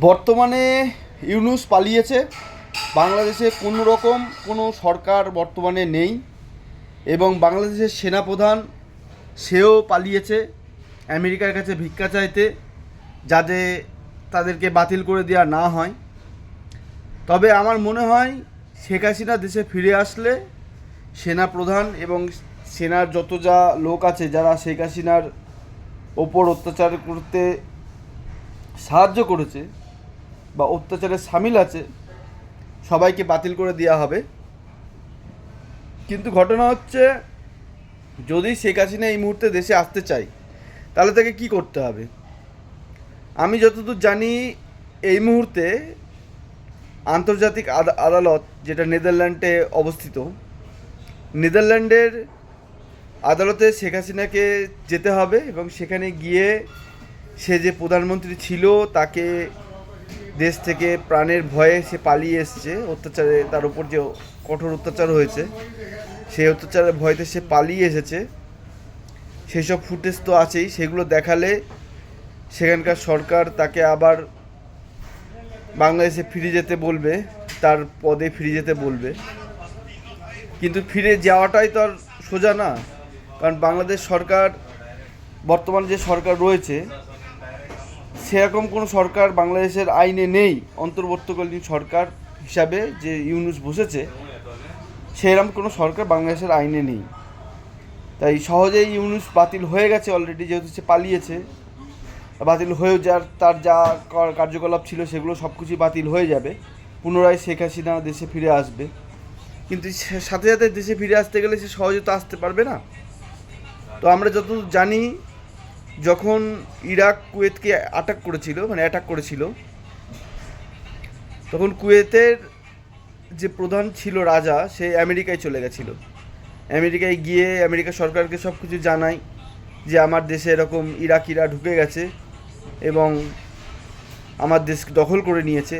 বর্তমানে ইউনূস পালিয়েছে। বাংলাদেশে কোনো রকম কোনো সরকার বর্তমানে নেই এবং বাংলাদেশের সেনাপ্রধান সেও পালিয়েছে আমেরিকার কাছে ভিক্ষা চাইতে, যাতে তাদেরকে বাতিল করে দেওয়া না হয়। তবে আমার মনে হয় শেখ হাসিনা দেশে ফিরে আসলে সেনাপ্রধান এবং সেনার যত যা লোক আছে যারা শেখ হাসিনার ওপর অত্যাচার করতে সাহায্য করেছে বা অত্যাচারে সামিল আছে, সবাইকে বাতিল করে দেওয়া হবে। কিন্তু ঘটনা হচ্ছে, যদি শেখ হাসিনা এই মুহূর্তে দেশে আসতে চায় তাহলে তাকে কি করতে হবে? আমি যতদূর জানি এই মুহূর্তে আন্তর্জাতিক আদালত, যেটা নেদারল্যান্ডে অবস্থিত, নেদারল্যান্ডের আদালতে শেখ হাসিনাকে যেতে হবে এবং সেখানে গিয়ে সে যে প্রধানমন্ত্রী ছিল তাকে দেশ থেকে প্রাণের ভয়ে সে পালিয়ে এসছে, অত্যাচারে তার উপর যে কঠোর অত্যাচার হয়েছে সেই অত্যাচারের ভয়তে সে পালিয়ে এসেছে, সেই সব ফুটেজ তো আছেই। সেগুলো দেখালে সেখানকার সরকার তাকে আবার বাংলাদেশে ফিরে যেতে বলবে, তার পদে ফিরে যেতে বলবে। কিন্তু ফিরে যাওয়াটাই তো আর সোজা না, কারণ বাংলাদেশ সরকার, বর্তমান যে সরকার রয়েছে, সেরকম কোনো সরকার বাংলাদেশের আইনে নেই। অন্তর্বর্তীকালীন সরকার হিসাবে যে ইউনূস বসেছে, সেরকম কোনো সরকার বাংলাদেশের আইনে নেই। তাই সহজেই ইউনূস বাতিল হয়ে গেছে অলরেডি, যেহেতু সে পালিয়েছে। বাতিল হয়েও তার যা কার্যকলাপ ছিল সেগুলো সব কিছুই বাতিল হয়ে যাবে। পুনরায় শেখ হাসিনা দেশে ফিরে আসবে। কিন্তু সাথে সাথে দেশে ফিরে আসতে গেলে সে সহজে তো আসতে পারবে না। তো আমরা যতদূর জানি, যখন ইরাক কুয়েতকে অ্যাটাক করেছিল, তখন কুয়েতের যে প্রধান ছিল রাজা, সে আমেরিকায় চলে গেছিল। আমেরিকায় গিয়ে আমেরিকা সরকারকে সব কিছু জানায় যে আমার দেশে এরকম ইরাকিরা ঢুকে গেছে এবং আমার দেশকে দখল করে নিয়েছে।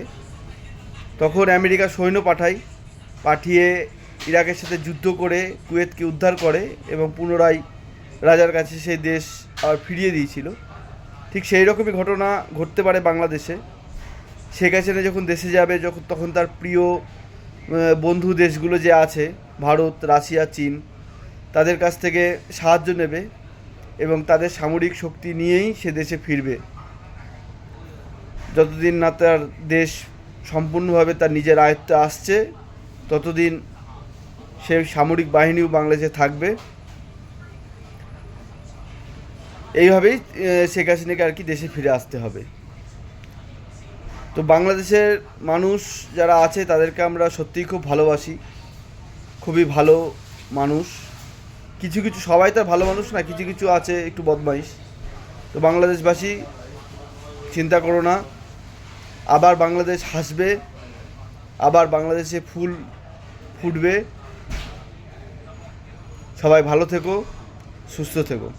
তখন আমেরিকা সৈন্য পাঠিয়ে ইরাকের সাথে যুদ্ধ করে কুয়েতকে উদ্ধার করে এবং পুনরায় রাজার কাছে সেই দেশ আবার ফিরিয়ে দিয়েছিল। ঠিক সেই রকমই ঘটনা ঘটতে পারে বাংলাদেশে। শেখ হাসিনা যখন দেশে যাবে, তখন তার প্রিয় বন্ধু দেশগুলো যে আছে, ভারত, রাশিয়া, চীন, তাদের কাছ থেকে সাহায্য নেবে এবং তাদের সামরিক শক্তি নিয়েই সে দেশে ফিরবে। যতদিন না তার দেশ সম্পূর্ণভাবে তার নিজের আয়ত্তে আসছে, ততদিন সে সামরিক বাহিনীও বাংলাদেশে থাকবে। এইভাবেই শেখ হাসিনাকে আর কি দেশে ফিরে আসতে হবে। তো বাংলাদেশের মানুষ যারা আছে তাদেরকে আমরা সত্যিই খুব ভালোবাসি, খুবই ভালো মানুষ। কিছু কিছু, সবাই তো ভালো মানুষ না, কিছু কিছু আছে একটু বদমাইশ। তো বাংলাদেশবাসী, চিন্তা করো না, আবার বাংলাদেশ হাসবে, আবার বাংলাদেশে ফুল ফুটবে। সবাই ভালো থেকো, সুস্থ থেকো।